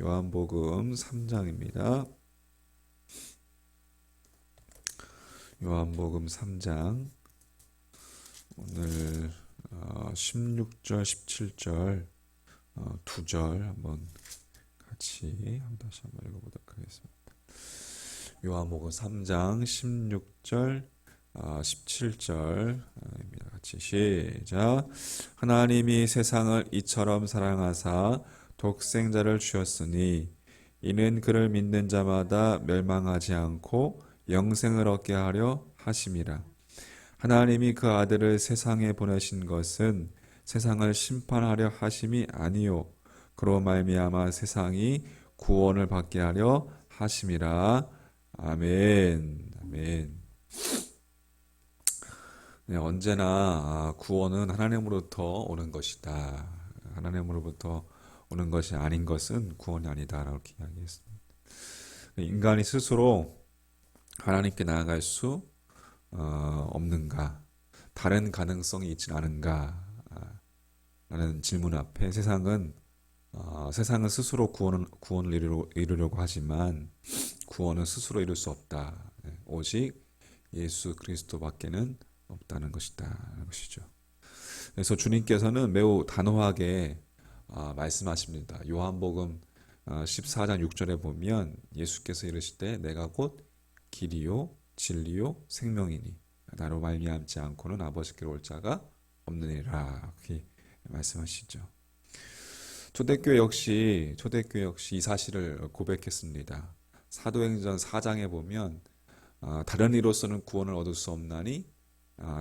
요한복음 3장입니다. 요한복음 3장 오늘 16절, 17절 두 절 한번 같이 다시 한번 읽어보도록 하겠습니다. 요한복음 3장 16절 17절입니다. 같이 시작. 하나님이 세상을 이처럼 사랑하사 독생자를 주었으니 이는 그를 믿는 자마다 멸망하지 않고 영생을 얻게 하려 하심이라. 하나님이 그 아들을 세상에 보내신 것은 세상을 심판하려 하심이 아니요 그로 말미암아 세상이 구원을 받게 하려 하심이라. 아멘. 아멘. 네, 언제나 구원은 하나님으로부터 오는 것이다. 하나님으로부터 오는 것이 아닌 것은 구원이 아니다라고 이야기했습니다. 인간이 스스로 하나님께 나아갈 수 없는가? 다른 가능성이 있진 않은가? 라는 질문 앞에 세상은 스스로 구원을 이루려고 하지만 구원은 스스로 이룰 수 없다. 오직 예수 그리스도밖에는 없다는 것이죠. 그래서 주님께서는 매우 단호하게 말씀하십니다. 요한복음 14장 6절에 보면 예수께서 이르시되 내가 곧 길이요 진리요 생명이니 나로 말미암지 않고는 아버지께로 올 자가 없느니라. 그렇게 말씀하시죠. 초대교회 역시 이 사실을 고백했습니다. 사도행전 4장에 보면 다른 이로서는 구원을 얻을 수 없나니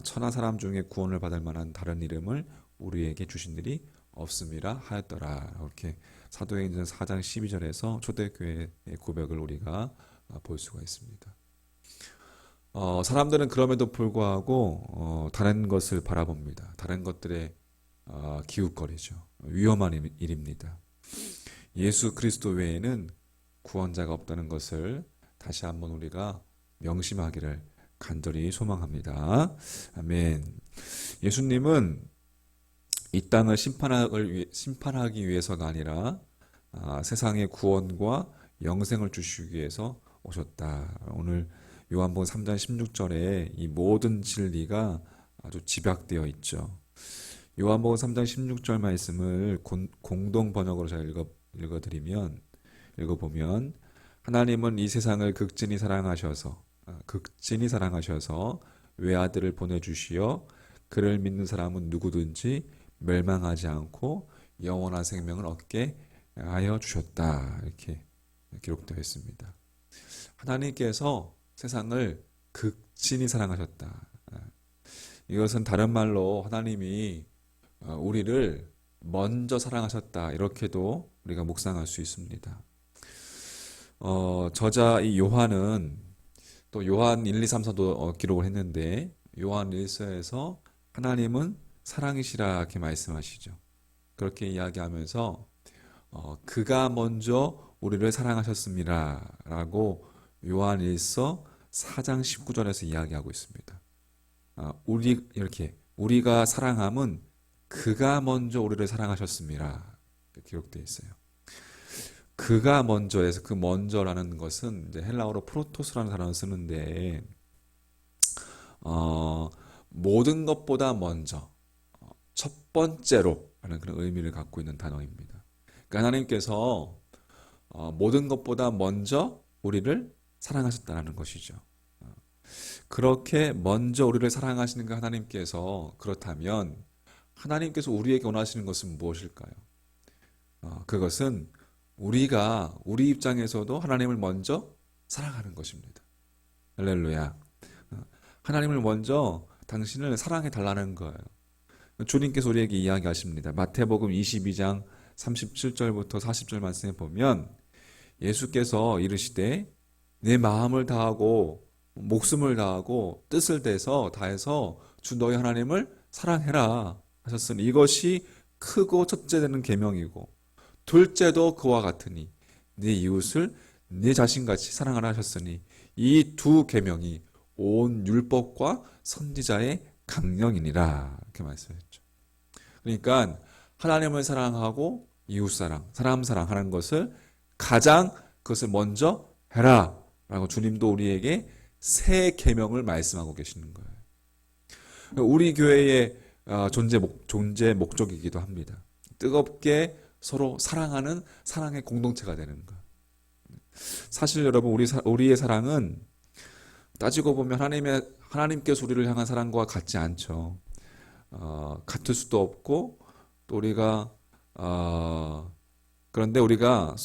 천하 사람 중에 구원을 받을 만한 다른 이름을 우리에게 주신 일이 없음이라 하였더라. 이렇게 사도행전 4장 12절에서 초대교회의 고백을 우리가 볼 수가 있습니다. 사람들은 그럼에도 불구하고 다른 것을 바라봅니다. 다른 것들에 기웃거리죠. 위험한 일입니다. 예수 그리스도 외에는 구원자가 없다는 것을 다시 한번 우리가 명심하기를 간절히 소망합니다. 아멘. 예수님은 이 땅을 심판하기 위해서가 아니라 세상의 구원과 영생을 주시기 위해서 오셨다. 오늘 요한복음 3장 16절에 이 모든 진리가 아주 집약되어 있죠. 요한복음 3장 16절 말씀을 공동 번역으로 제가 읽어보면 하나님은 이 세상을 극진히 사랑하셔서 외아들을 보내주시어 그를 믿는 사람은 누구든지 멸망하지 않고 영원한 생명을 얻게 하여 주셨다. 이렇게 기록되어 있습니다. 하나님께서 세상을 극진히 사랑하셨다. 이것은 다른 말로 하나님이 우리를 먼저 사랑하셨다. 이렇게도 우리가 묵상할 수 있습니다. 저자 이 요한은 또 요한 1, 2, 3, 4도 기록을 했는데 요한 1서에서 하나님은 사랑이시라 이렇게 말씀하시죠. 그렇게 이야기하면서 그가 먼저 우리를 사랑하셨습니다 라고 요한 1서 4장 19절에서 이야기하고 있습니다. 우리가 사랑함은 그가 먼저 우리를 사랑하셨습니다. 기록되어 있어요. 그가 먼저에서 그 먼저라는 것은 이제 헬라어로 프로토스라는 단어를 쓰는데 모든 것보다 먼저 첫 번째로 라는 그런 의미를 갖고 있는 단어입니다. 그러니까 하나님께서 모든 것보다 먼저 우리를 사랑하셨다는 것이죠. 그렇게 먼저 우리를 사랑하시는 그 하나님께서 그렇다면 하나님께서 우리에게 원하시는 것은 무엇일까요? 그것은 우리 입장에서도 하나님을 먼저 사랑하는 것입니다. 할렐루야. 하나님을 먼저 당신을 사랑해 달라는 거예요. 주님께서 우리에게 이야기하십니다. 마태복음 22장 37절부터 40절 말씀에 보면 예수께서 이르시되 내 마음을 다하고 목숨을 다하고 뜻을 다해서 주 너희 하나님을 사랑해라 하셨으니 이것이 크고 첫째 되는 계명이고 둘째도 그와 같으니 네 이웃을 네 자신같이 사랑하라 하셨으니 이 두 계명이 온 율법과 선지자의 강령이니라 이렇게 말씀했죠. 그러니까 하나님을 사랑하고 이웃 사랑, 사람 사랑하는 것을 가장 그것을 먼저 해라 라고 주님도 우리에게 새 계명을 말씀하고 계시는 거예요. 우리 교회의 존재 목적이기도 합니다. 뜨겁게 서로 사랑하는 사랑의 공동체가 되는 것. 사실 여러분 우리의 사랑은 따지고 보면 하나님께서 우리를 향한 사랑과 같지 않죠. 같을 수도 없고 또 우리가 그런데 우리가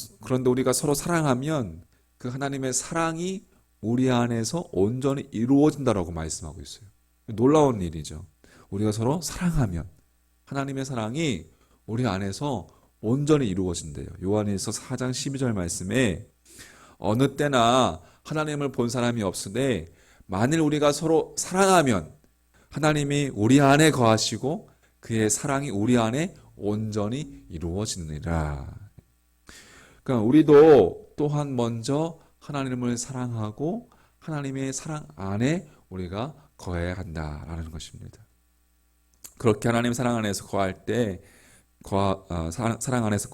서로 사랑하면 그 하나님의 사랑이 우리 안에서 온전히 이루어진다라고 말씀하고 있어요. 놀라운 일이죠. 우리가 서로 사랑하면 하나님의 사랑이 우리 안에서 온전히 이루어진대요. 요한일서 4장 12절 말씀에 어느 때나 하나님을 본 사람이 없으되 만일 우리가 서로 사랑하면 하나님이 우리 안에 거하시고 그의 사랑이 우리 안에 온전히 이루어지느니라. 그러니까 우리도 또한 먼저 하나님을 사랑하고 하나님의 사랑 안에 우리가 거해야 한다라는 것입니다. 그렇게 하나님 사랑 안에서 거할 때 사랑 안에서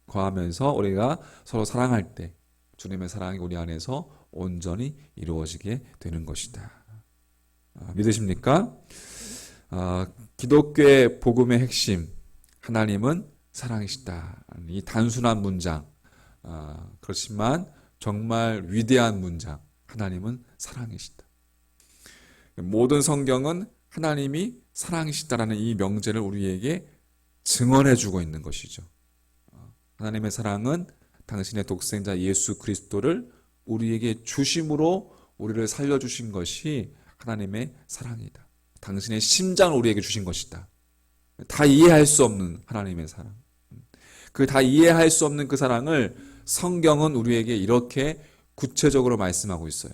거하면서 우리가 서로 사랑할 때 주님의 사랑이 우리 안에서 온전히 이루어지게 되는 것이다. 믿으십니까? 기독교의 복음의 핵심, 하나님은 사랑이시다. 이 단순한 문장, 그렇지만 정말 위대한 문장, 하나님은 사랑이시다. 모든 성경은 하나님이 사랑이시다라는 이 명제를 우리에게 증언해주고 있는 것이죠. 하나님의 사랑은 당신의 독생자 예수 그리스도를 우리에게 주심으로 우리를 살려주신 것이 하나님의 사랑이다. 당신의 심장을 우리에게 주신 것이다. 다 이해할 수 없는 하나님의 사랑. 다 이해할 수 없는 그 사랑을 성경은 우리에게 이렇게 구체적으로 말씀하고 있어요.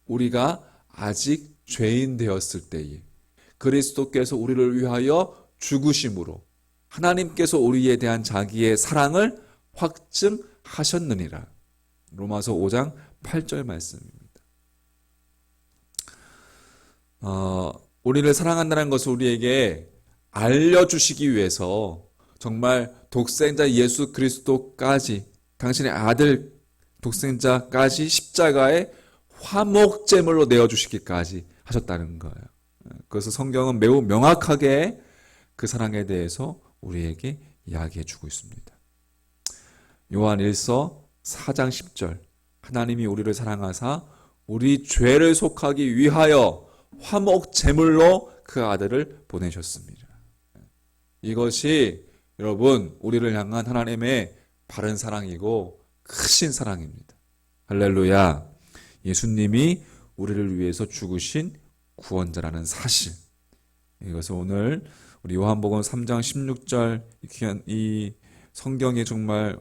우리가 아직 죄인 되었을 때에 그리스도께서 우리를 위하여 죽으심으로 하나님께서 우리에 대한 자기의 사랑을 확증하셨느니라. 로마서 5장 8절 말씀입니다. 우리를 사랑한다는 것을 우리에게 알려주시기 위해서 정말 독생자 예수 그리스도까지 당신의 아들 독생자까지 십자가에 화목제물로 내어주시기까지 하셨다는 거예요. 그래서 성경은 매우 명확하게 그 사랑에 대해서 우리에게 이야기해 주고 있습니다. 요한 1서 4장 10절 하나님이 우리를 사랑하사 우리 죄를 속하기 위하여 화목제물로 그 아들을 보내셨습니다. 이것이 여러분 우리를 향한 하나님의 바른 사랑이고 크신 사랑입니다. 할렐루야. 예수님이 우리를 위해서 죽으신 구원자라는 사실, 이것을 오늘 우리 요한복음 3장 16절 이 성경에 정말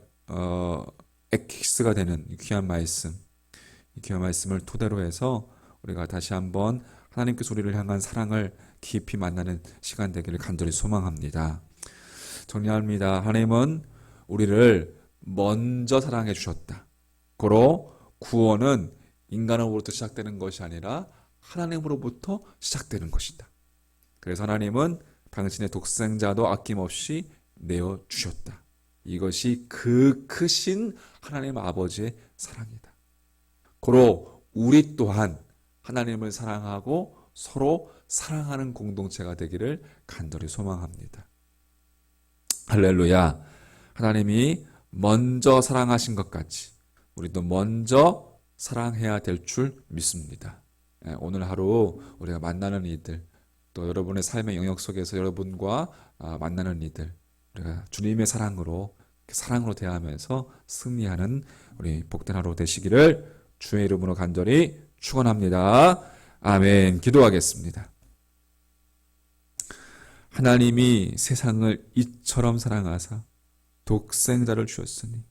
엑기스가 되는 이 귀한 말씀을 토대로 해서 우리가 다시 한번 하나님께서 우리를 향한 사랑을 깊이 만나는 시간 되기를 간절히 소망합니다. 정리합니다. 하나님은 우리를 먼저 사랑해 주셨다. 고로 구원은 인간으로부터 시작되는 것이 아니라 하나님으로부터 시작되는 것이다. 그래서 하나님은 당신의 독생자도 아낌없이 내어주셨다. 이것이 그 크신 하나님 아버지의 사랑이다. 고로 우리 또한 하나님을 사랑하고 서로 사랑하는 공동체가 되기를 간절히 소망합니다. 할렐루야. 하나님이 먼저 사랑하신 것 같이 우리도 먼저 사랑해야 될 줄 믿습니다. 오늘 하루 우리가 만나는 이들, 또 여러분의 삶의 영역 속에서 여러분과 만나는 이들, 우리가 주님의 사랑으로 대하면서 승리하는 우리 복된 하루 되시기를 주의 이름으로 간절히 축원합니다. 아멘. 기도하겠습니다. 하나님이 세상을 이처럼 사랑하사 독생자를 주셨으니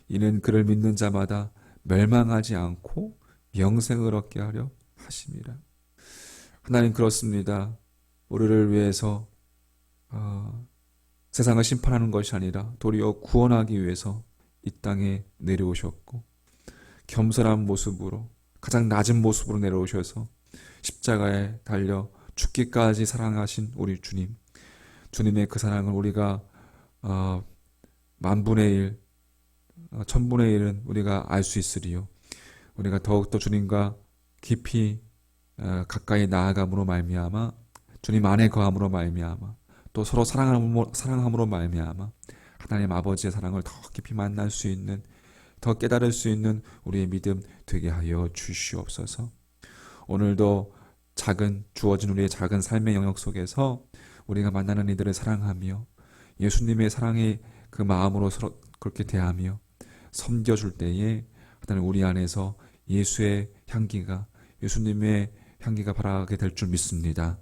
이는 그를 믿는 자마다 멸망하지 않고 영생을 얻게 하려 하심이라. 하나님 그렇습니다. 우리를 위해서 세상을 심판하는 것이 아니라 도리어 구원하기 위해서 이 땅에 내려오셨고 겸손한 모습으로 가장 낮은 모습으로 내려오셔서 십자가에 달려 죽기까지 사랑하신 우리 주님, 주님의 그 사랑을 우리가 만분의 일 천분의 일은 우리가 알 수 있으리요. 우리가 더욱더 주님과 깊이 가까이 나아감으로 말미암아 주님 안에 거함으로 말미암아 또 서로 사랑함으로 말미암아 하나님 아버지의 사랑을 더 깊이 만날 수 있는 더 깨달을 수 있는 우리의 믿음 되게 하여 주시옵소서. 오늘도 주어진 우리의 작은 삶의 영역 속에서 우리가 만나는 이들을 사랑하며 예수님의 사랑의 그 마음으로 서로 그렇게 대하며 섬겨줄 때에 하나님 우리 안에서 예수님의 향기가 발하게 될 줄 믿습니다.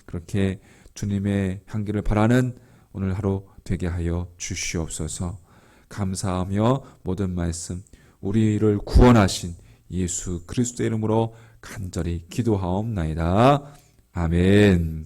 그렇게 주님의 향기를 바라는 오늘 하루 되게 하여 주시옵소서. 감사하며 모든 말씀 우리를 구원하신 예수 그리스도의 이름으로 간절히 기도하옵나이다. 아멘.